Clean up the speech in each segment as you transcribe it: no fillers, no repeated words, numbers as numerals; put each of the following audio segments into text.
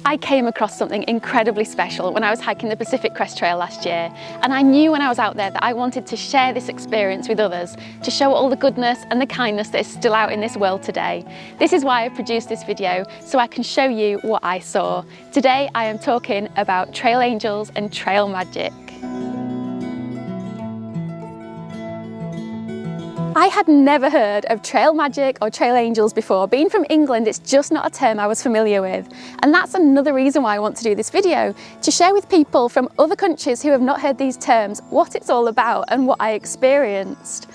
I came across something incredibly special when I was hiking the Pacific Crest Trail last year, and I knew when I was out there that I wanted to share this experience with others, to show all the goodness and the kindness that is still out in this world today. This is why I produced this video, so I can show you what I saw. Today I am talking about trail angels and trail magic. I had never heard of trail magic or trail angels before. Being from England, it's just not a term I was familiar with. And that's another reason why I want to do this video, to share with people from other countries who have not heard these terms what it's all about and what I experienced.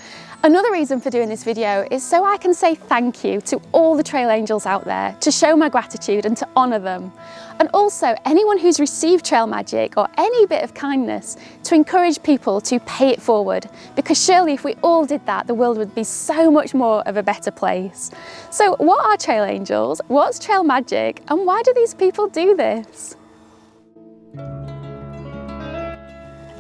Another reason for doing this video is so I can say thank you to all the trail angels out there, to show my gratitude and to honour them. And also anyone who's received trail magic or any bit of kindness, to encourage people to pay it forward, because surely if we all did that, the world would be so much more of a better place. So what are trail angels? What's trail magic? And why do these people do this?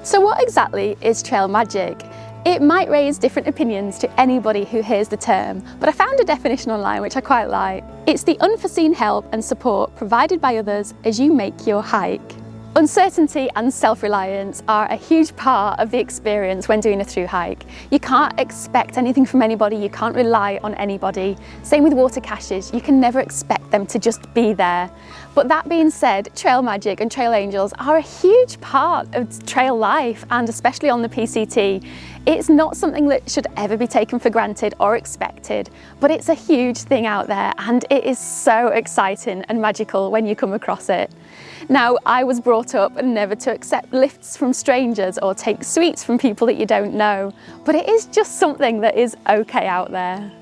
So what exactly is trail magic? It might raise different opinions to anybody who hears the term, but I found a definition online which I quite like. It's the unforeseen help and support provided by others as you make your hike. Uncertainty and self-reliance are a huge part of the experience when doing a through hike. You can't expect anything from anybody, you can't rely on anybody. Same with water caches, you can never expect them to just be there. But that being said, trail magic and trail angels are a huge part of trail life, and especially on the PCT. It's not something that should ever be taken for granted or expected, but it's a huge thing out there, and it is so exciting and magical when you come across it. Now, I was brought up never to accept lifts from strangers or take sweets from people that you don't know, but it is just something that is okay out there.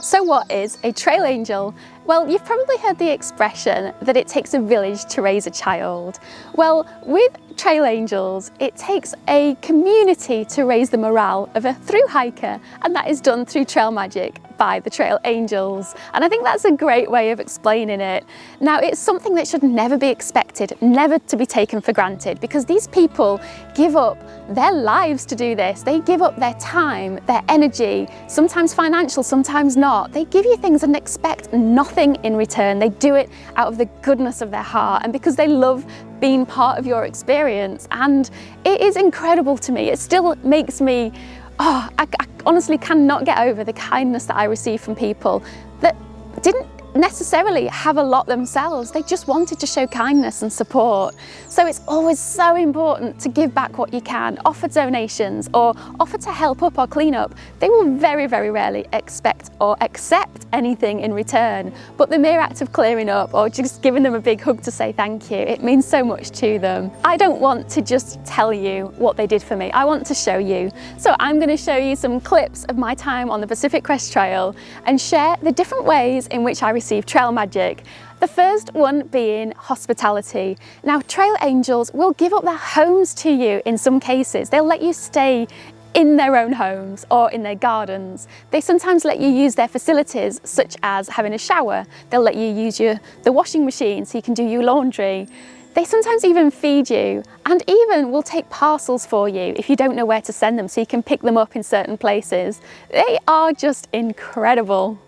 So what is a trail angel? Well, you've probably heard the expression that it takes a village to raise a child. Well, with trail angels, it takes a community to raise the morale of a through hiker, and that is done through trail magic by the trail angels. And I think that's a great way of explaining it. Now, it's something that should never be expected, never to be taken for granted, because these people give up their lives to do this. They give up their time, their energy, sometimes financial, sometimes not. They give you things and expect nothing in return. They do it out of the goodness of their heart and because they love being part of your experience. And it is incredible to me. It still makes me, I honestly cannot get over the kindness that I receive from people that didn't necessarily have a lot themselves. They just wanted to show kindness and support. So it's always so important to give back what you can, offer donations or offer to help up or clean up. They will very, very rarely expect or accept anything in return, but the mere act of clearing up or just giving them a big hug to say thank you, it means so much to them. I don't want to just tell you what they did for me, I want to show you. So I'm going to show you some clips of my time on the Pacific Crest Trail and share the different ways in which I receive trail magic. The first one being hospitality. Now, trail angels will give up their homes to you in some cases. They'll let you stay in their own homes or in their gardens. They sometimes let you use their facilities, such as having a shower. They'll let you use the washing machine so you can do your laundry. They sometimes even feed you, and even will take parcels for you if you don't know where to send them, so you can pick them up in certain places. They are just incredible.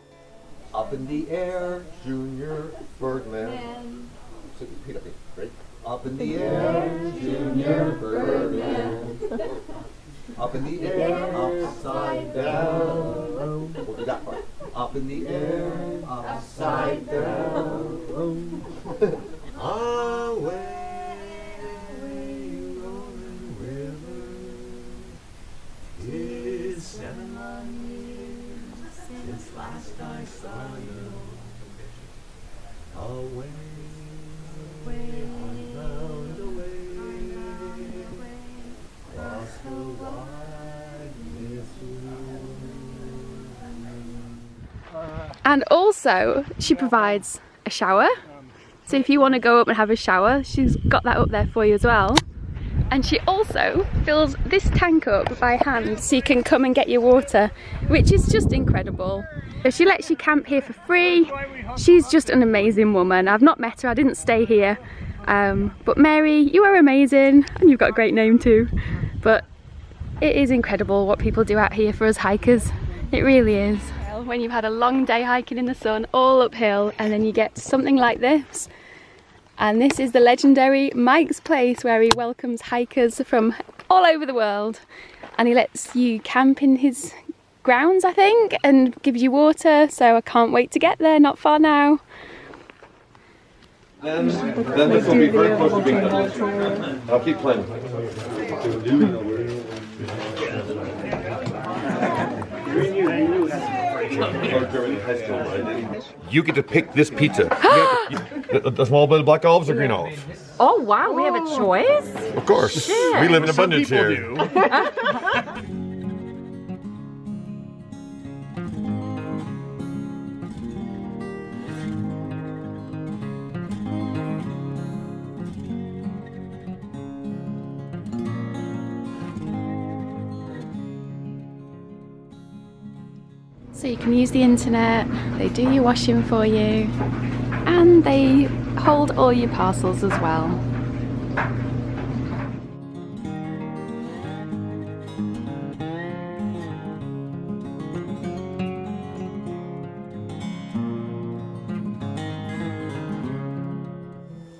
Up in the air, Junior Birdman. So repeat after me, right? Up in the air, Junior Birdman. Up in the air, upside down. We'll do that part. Up in the air, upside down. Away, rolling river. It's 7 years since last I saw you. Away, round away, across the wide And also, she provides a shower. So if you want to go up and have a shower, she's got that up there for you as well. And she also fills this tank up by hand so you can come and get your water, which is just incredible. So she lets you camp here for free. She's just an amazing woman. I've not met her, I didn't stay here. But Mary, you are amazing, and you've got a great name too. But it is incredible what people do out here for us hikers. It really is. while when you've had a long day hiking in the sun, all uphill, and then you get to something like this. And this is the legendary Mike's Place, where he welcomes hikers from all over the world. And he lets you camp in his grounds, I think, and gives you water, so I can't wait to get there, not far now. Then this will be very close to being done. I'll keep playing. You get to pick this pizza. The small bit of black olives or green olives? Oh wow, we have a choice? Of course. Shit. We live in abundance here. So you can use the internet, they do your washing for you, and they hold all your parcels as well.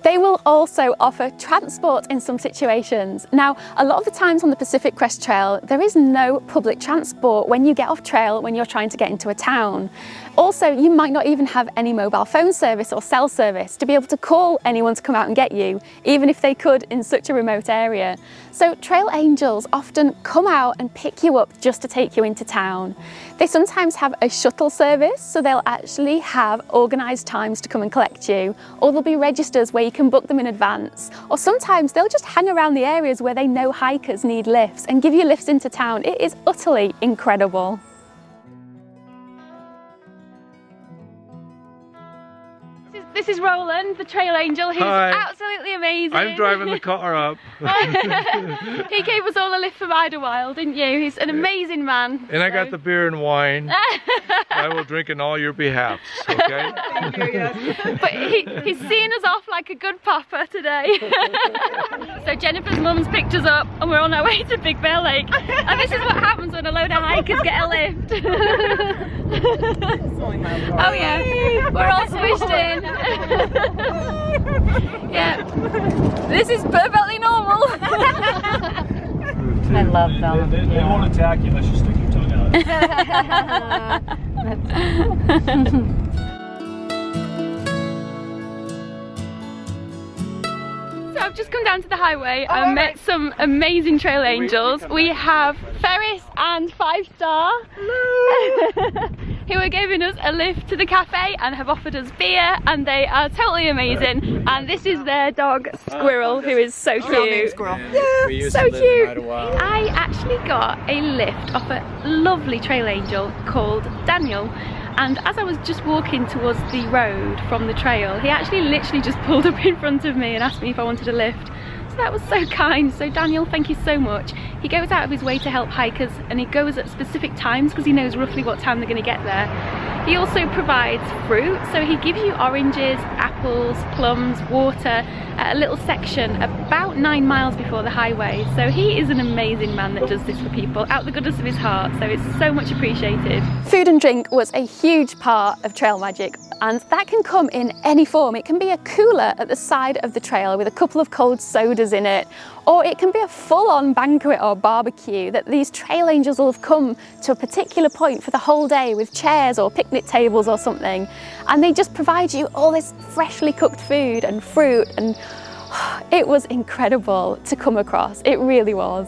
They will also offer transport in some situations. Now, a lot of the times on the Pacific Crest Trail, there is no public transport when you get off trail when you're trying to get into a town. Also, you might not even have any mobile phone service or cell service to be able to call anyone to come out and get you, even if they could in such a remote area. So trail angels often come out and pick you up just to take you into town. They sometimes have a shuttle service, so they'll actually have organised times to come and collect you, or there'll be registers where you can book them in advance, or sometimes they'll just hang around the areas where they know hikers need lifts and give you lifts into town. It is utterly incredible. This is Roland, the trail angel. He's absolutely amazing. I'm driving the car up. He gave us all a lift from Idlewild, didn't you? He's an amazing man. And I got the beer and wine. I will drink in all your behalfs, okay? Thank you, yes. But he's seeing us off like a good papa today. So Jennifer's mum's picked us up and we're on our way to Big Bear Lake. And this is what happens when a load of hikers get a lift. Oh yeah, we're all squished in. Yeah, this is perfectly normal. I love them. They won't attack you unless you stick your tongue out. So I've just come down to the highway and met some amazing trail angels. We have Ferris and 5 Star. Hello. Who are giving us a lift to the cafe and have offered us beer, and they are totally amazing. And this is their dog Squirrel, who is so cute. Squirrel. Yeah, so cute. I actually got a lift off a lovely trail angel called Daniel. And as I was just walking towards the road from the trail, he actually literally just pulled up in front of me and asked me if I wanted a lift. So that was so kind. So Daniel, thank you so much. He goes out of his way to help hikers, and he goes at specific times because he knows roughly what time they're going to get there. He also provides fruit, so he gives you oranges, apples, plums, water at a little section about 9 miles before the highway. So he is an amazing man that does this for people out the goodness of his heart, so it's so much appreciated. Food and drink was a huge part of trail magic, and that can come in any form. It can be a cooler at the side of the trail with a couple of cold sodas in it, or it can be a full-on banquet or barbecue that these trail angels will have come to a particular point for the whole day with chairs or picnic tables or something, and they just provide you all this freshly cooked food and fruit, and it was incredible to come across. It really was.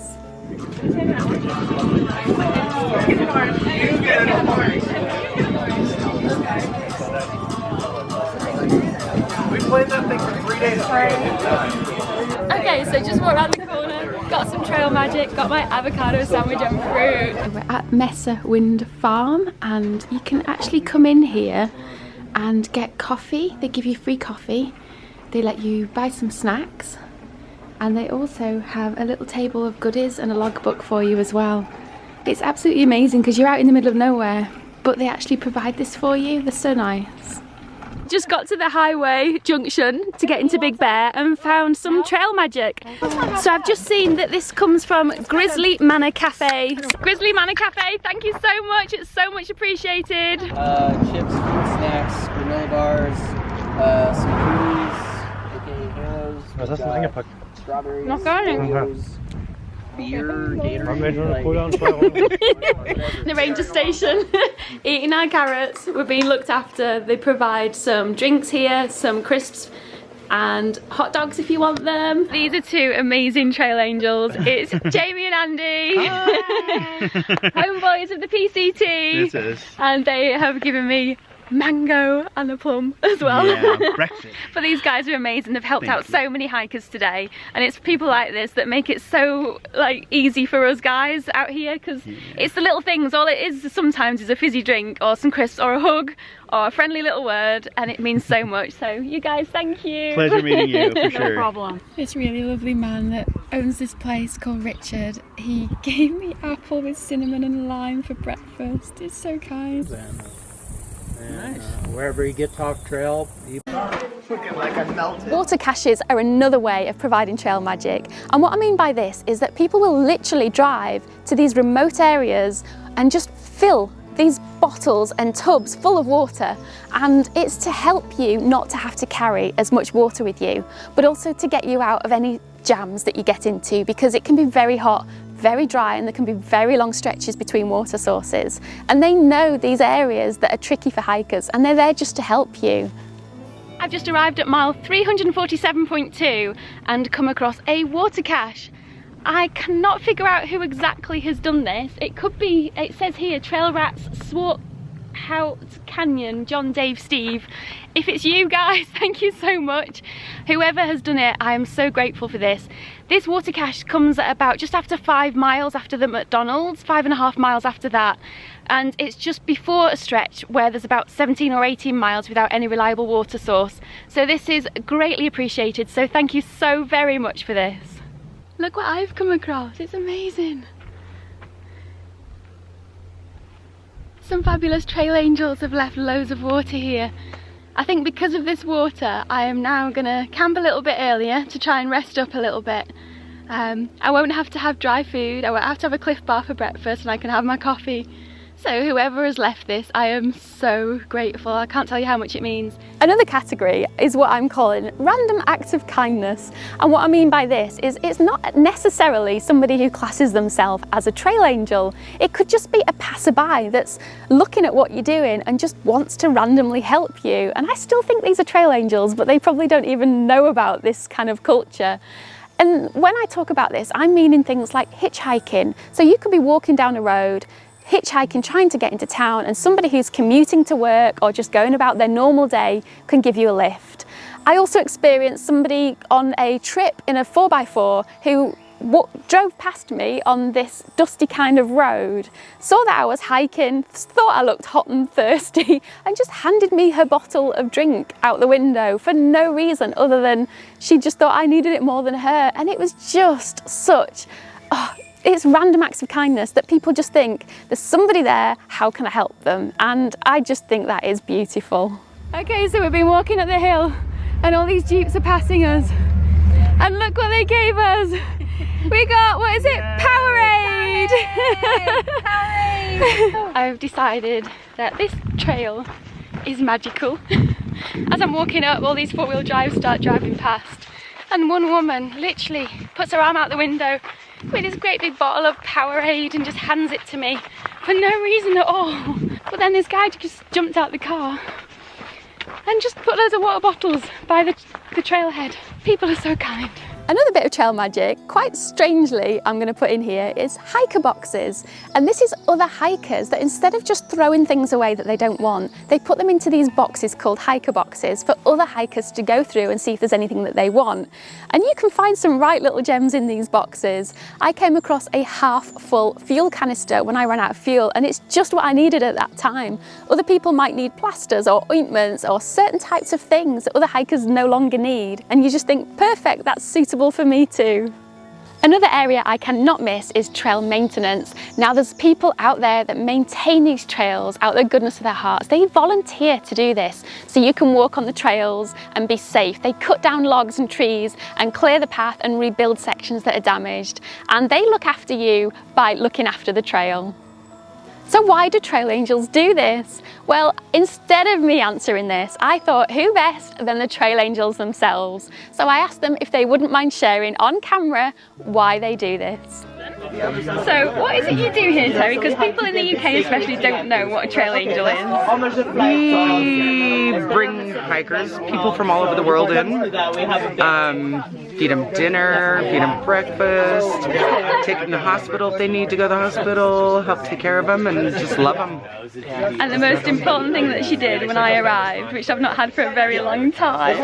We played that thing for 3 days straight. Okay, so just walked around the corner, got some trail magic, got my avocado sandwich and fruit. We're at Mesa Wind Farm, and you can actually come in here and get coffee. They give you free coffee. They let you buy some snacks, and they also have a little table of goodies and a logbook for you as well. It's absolutely amazing because you're out in the middle of nowhere, but they actually provide this for you. They're so nice. just got to the highway junction to get into Big Bear and found some trail magic. So I've just seen that this comes from Grizzly Manor Cafe. Grizzly Manor Cafe, thank you so much, it's so much appreciated. Chips, fruit snacks, granola bars, some cookies, aka Halos. Was hast du denn eingepackt? Strawberries, Noch gar nicht. Oreos, beer, Gatorade, The ranger station, eating our carrots. We're being looked after. They provide some drinks here, some crisps and hot dogs if you want them. These are two amazing trail angels. It's Jamie and Andy, homeboys of the PCT. This is. And they have given me mango and a plum as well. Yeah, breakfast. But these guys are amazing. They've helped out so many hikers today, and it's people like this that make it so like easy for us guys out here, because it's the little things. All it is sometimes is a fizzy drink or some crisps or a hug or a friendly little word, and it means so much. So you guys, thank you. Pleasure meeting you, for sure. No problem. This really lovely man that owns this place called Richard, he gave me apple with cinnamon and lime for breakfast. It's so kind. Nice. Wherever you get off trail, you Water caches are another way of providing trail magic, and what I mean by this is that people will literally drive to these remote areas and just fill these bottles and tubs full of water, and it's to help you not to have to carry as much water with you, but also to get you out of any jams that you get into, because it can be very hot, very dry, and there can be very long stretches between water sources, and they know these areas that are tricky for hikers, and they're there just to help you. I've just arrived at mile 347.2 and come across a water cache. I cannot figure out who exactly has done this. It could be, it says here, Trail Rats, Thru-hike Canyon, John, Dave, Steve. If it's you guys, thank you so much. Whoever has done it, I am so grateful for this. This water cache comes at about just after 5 miles after the McDonald's, 5.5 miles after that. And it's just before a stretch where there's about 17 or 18 miles without any reliable water source. So this is greatly appreciated. So thank you so very much for this. Look what I've come across, it's amazing. Some fabulous trail angels have left loads of water here. I think because of this water, I am now gonna camp a little bit earlier to try and rest up a little bit. I won't have to have dry food, I won't have to have a Cliff Bar for breakfast, and I can have my coffee. So whoever has left this, I am so grateful. I can't tell you how much it means. Another category is what I'm calling random acts of kindness. And what I mean by this is it's not necessarily somebody who classes themselves as a trail angel. It could just be a passerby that's looking at what you're doing and just wants to randomly help you. And I still think these are trail angels, but they probably don't even know about this kind of culture. And when I talk about this, I'm meaning things like hitchhiking. So you could be walking down a road, hitchhiking, trying to get into town, and somebody who's commuting to work or just going about their normal day can give you a lift. I also experienced somebody on a trip in a 4x4 who drove past me on this dusty kind of road, saw that I was hiking, thought I looked hot and thirsty, and just handed me her bottle of drink out the window for no reason other than she just thought I needed it more than her. And it was just such, it's random acts of kindness that people just think, there's somebody there, how can I help them? And I just think that is beautiful. Okay, so we've been walking up the hill and all these jeeps are passing us. And look what they gave us. We got, what is it? Powerade! Powerade! I've decided that this trail is magical. As I'm walking up, all these four-wheel drives start driving past. And one woman literally puts her arm out the window with this great big bottle of Powerade and just hands it to me for no reason at all. But then this guy just jumped out the car and just put loads of water bottles by the trailhead. People are so kind. Another bit of trail magic, quite strangely I'm going to put in here, is hiker boxes. And this is other hikers that instead of just throwing things away that they don't want, they put them into these boxes called hiker boxes for other hikers to go through and see if there's anything that they want. And you can find some right little gems in these boxes. I came across a half-full fuel canister when I ran out of fuel, and it's just what I needed at that time. Other people might need plasters or ointments or certain types of things that other hikers no longer need. And you just think, perfect, that's suitable for me too. Another area I cannot miss is trail maintenance. Now there's people out there that maintain these trails out of the goodness of their hearts. They volunteer to do this so you can walk on the trails and be safe. They cut down logs and trees and clear the path and rebuild sections that are damaged. And they look after you by looking after the trail. So why do trail angels do this? Well, instead of me answering this, I thought who best than the trail angels themselves. So I asked them if they wouldn't mind sharing on camera why they do this. So what is it you do here, Terry? Because people in the UK especially don't know what a trail angel is. We bring hikers, people from all over the world in, feed them dinner, feed them breakfast, take them to the hospital if they need to go to the hospital, help take care of them, and just love them. And the most important thing that she did when I arrived, which I've not had for a very long time.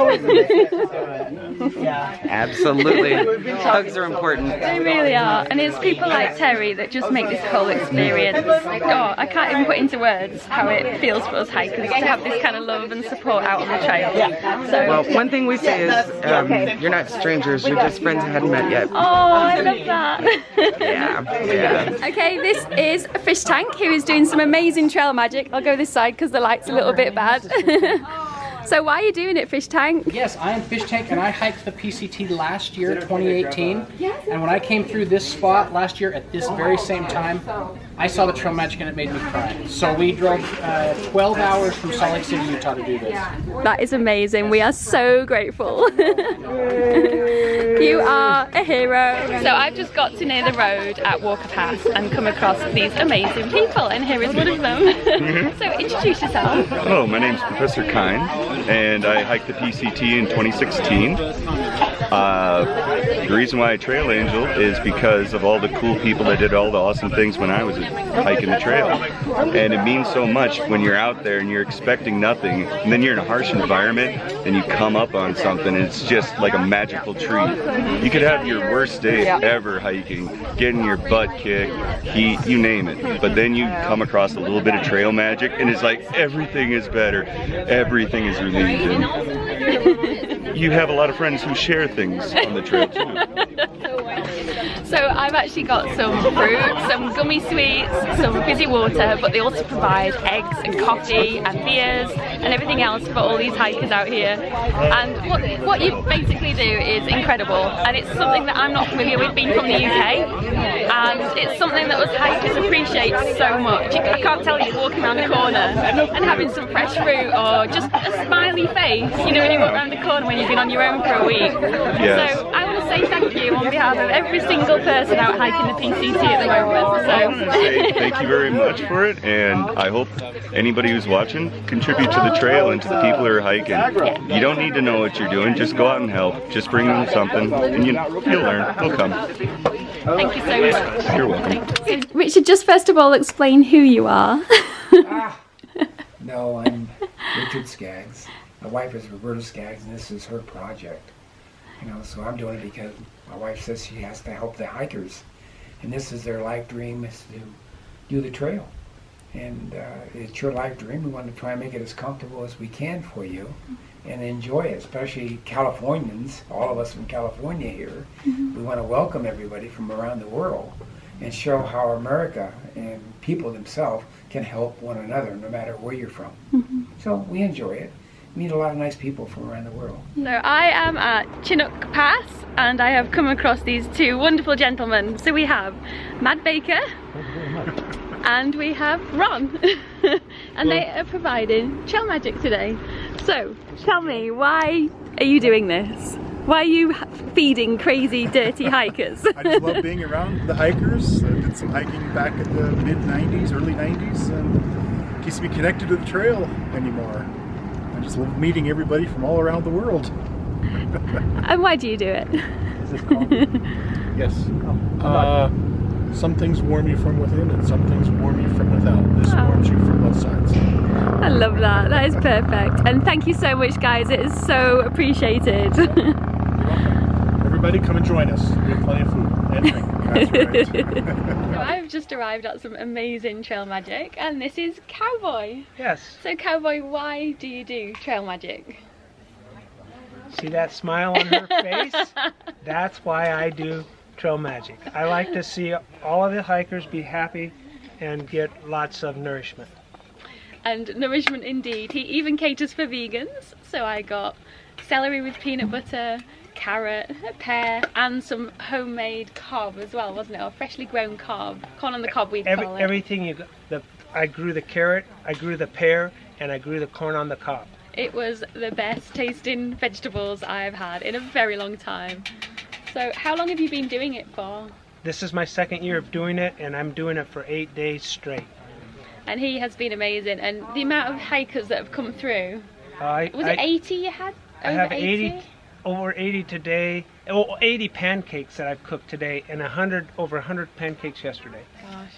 Absolutely. Hugs are important. They really are. And it's people like Terry that just make this whole experience. Oh, I can't even put into words how it feels for us hikers to have this kind of love and support out on the trail. So, well, one thing we say is, you're not strangers, you're just friends I hadn't met yet. oh, I love that. Yeah. Okay, this is a fish tank who is doing some amazing trail magic. I'll go this side because the light's a little bit bad. So why are you doing it, Fish Tank? Yes, I am Fish Tank, and I hiked the PCT last year, 2018. And when I came through this spot last year at this very same time, I saw the trail magic and it made me cry. So we drove 12 hours from Salt Lake City, Utah to do this. That is amazing. We are so grateful. You are a hero. So I've just got to near the road at Walker Pass and come across these amazing people, and here is one of them. So introduce yourself. Hello, my name is Professor Kine, and I hiked the PCT in 2016. The reason why I trail angel is because of all the cool people that did all the awesome things when I was hiking the trail. And it means so much when you're out there and you're expecting nothing, and then you're in a harsh environment and you come up on something and it's just like a magical treat. You could have your worst day ever hiking, getting your butt kicked, heat, you name it. But then you come across a little bit of trail magic and it's like everything is better, everything is relieving. You have a lot of friends who share things on the trail too. So I've actually got some fruit, some gummy sweets, some fizzy water, but they also provide eggs and coffee and beers and everything else for all these hikers out here. And what you basically do is incredible, and it's something that I'm not familiar with being from the UK, and it's something that us hikers appreciate so much. I can't tell you, walking around the corner and having some fresh fruit or just a smiley face, you know, when you walk around the corner when you've been on your own for a week. Yes. So I want to say thank you on behalf of every single person out hiking the PCT at the moment. So. Thank you very much for it, and I hope anybody who's watching contribute to the trail and to the people who are hiking. You don't need to know what you're doing, just go out and help. Just bring them something and you'll learn, they'll come. Thank you so much. You're welcome. Richard, just first of all explain who you are. No, I'm Richard Skaggs. My wife is Roberta Skaggs, and this is her project. You know, so I'm doing it because my wife says she has to help the hikers, and this is their life dream, is to do the trail. And it's your life dream. We want to try and make it as comfortable as we can for you and enjoy it, especially Californians, all of us from California here. We want to welcome everybody from around the world and show how America and people themselves can help one another no matter where you're from. So we enjoy it. Meet a lot of nice people from around the world. So I am at Chinook Pass and I have come across these two wonderful gentlemen. So we have Matt Baker and we have Ron. And they are providing trail magic today. So tell me, why are you doing this? Why are you feeding crazy, dirty hikers? I just love being around the hikers. I did some hiking back in the mid-90s, early 90s, and keeps me connected to the trail anymore. I just love meeting everybody from all around the world. And why do you do it? Is this coffee? Yes. Some things warm you from within and some things warm you from without. This warms you from both sides. I love that. That is perfect. And thank you so much, guys. It is so appreciated. You're welcome. Everybody come and join us. We have plenty of food and drink. That's right. So I've just arrived at some amazing trail magic, and this is Cowboy. Yes. So Cowboy, why do you do trail magic? See that smile on her face? That's why I do trail magic. I like to see all of the hikers be happy and get lots of nourishment. And nourishment indeed. He even caters for vegans, so I got celery with peanut butter, carrot, a pear, and some homemade cob as well, wasn't it? Or freshly grown cob, corn on the cob we'd call it. Everything you got. I grew the carrot, I grew the pear, and I grew the corn on the cob. It was the best tasting vegetables I've had in a very long time. So how long have you been doing it for? This is my second year of doing it, and I'm doing it for 8 days straight. And he has been amazing, and the amount of hikers that have come through, was it 80 you had? I have 80, over 80 today, 80 pancakes that I've cooked today, and over 100 pancakes yesterday. Gosh.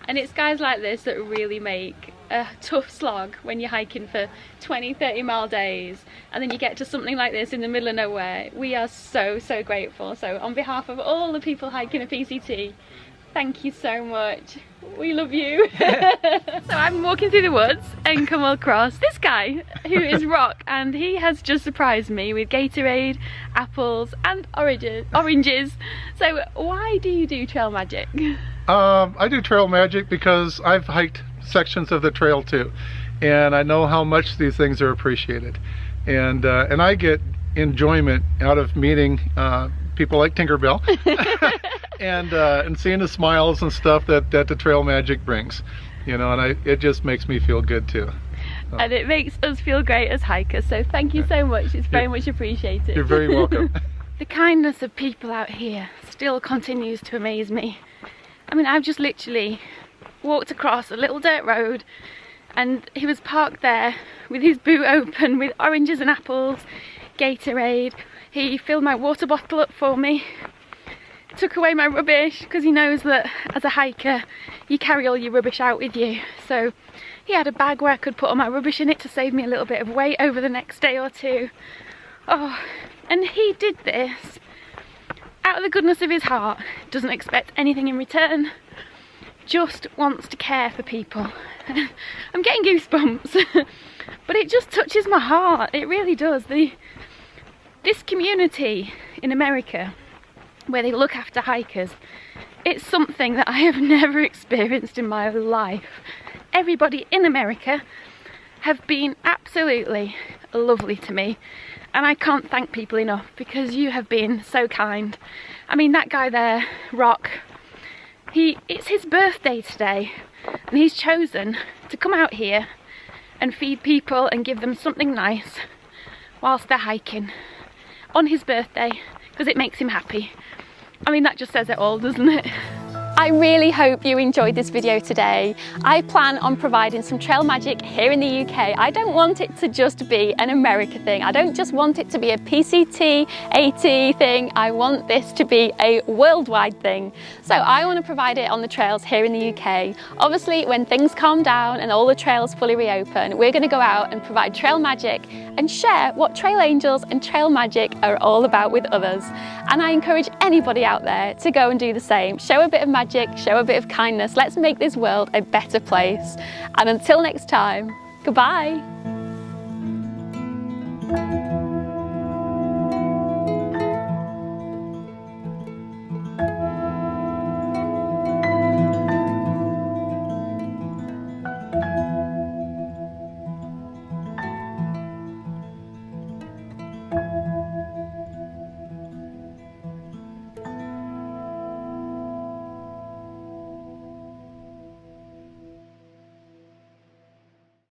And it's guys like this that really make a tough slog when you're hiking for 20-30 mile days, and then you get to something like this in the middle of nowhere. We are so grateful. So on behalf of all the people hiking a PCT, thank you so much. We love you. So I'm walking through the woods and come across this guy who is Rock, and he has just surprised me with Gatorade, apples and oranges. So why do you do trail magic? I do trail magic because I've hiked sections of the trail too, and I know how much these things are appreciated, and I get enjoyment out of meeting people like Tinkerbell and seeing the smiles and stuff that the trail magic brings, you know, and it just makes me feel good too. And it makes us feel great as hikers, so thank you so much. It's very much appreciated. You're very welcome. The kindness of people out here still continues to amaze me. I mean, I've just literally walked across a little dirt road, and he was parked there with his boot open with oranges and apples, Gatorade. He filled my water bottle up for me, took away my rubbish, because he knows that as a hiker you carry all your rubbish out with you. So he had a bag where I could put all my rubbish in it to save me a little bit of weight over the next day or two. Oh, and he did this out of the goodness of his heart, doesn't expect anything in return, just wants to care for people. I'm getting goosebumps, but it just touches my heart, it really does. This community in America, where they look after hikers, it's something that I have never experienced in my life. Everybody in America have been absolutely lovely to me, and I can't thank people enough because you have been so kind. I mean, that guy there, Rock, it's his birthday today, and he's chosen to come out here and feed people and give them something nice whilst they're hiking on his birthday, because it makes him happy. I mean, that just says it all, doesn't it? I really hope you enjoyed this video today. I plan on providing some trail magic here in the UK. I don't want it to just be an America thing. I don't just want it to be a PCT, AT thing. I want this to be a worldwide thing. So I want to provide it on the trails here in the UK. Obviously, when things calm down and all the trails fully reopen, we're going to go out and provide trail magic and share what trail angels and trail magic are all about with others. And I encourage anybody out there to go and do the same. Show a bit of magic, show a bit of kindness. Let's make this world a better place. And until next time, goodbye.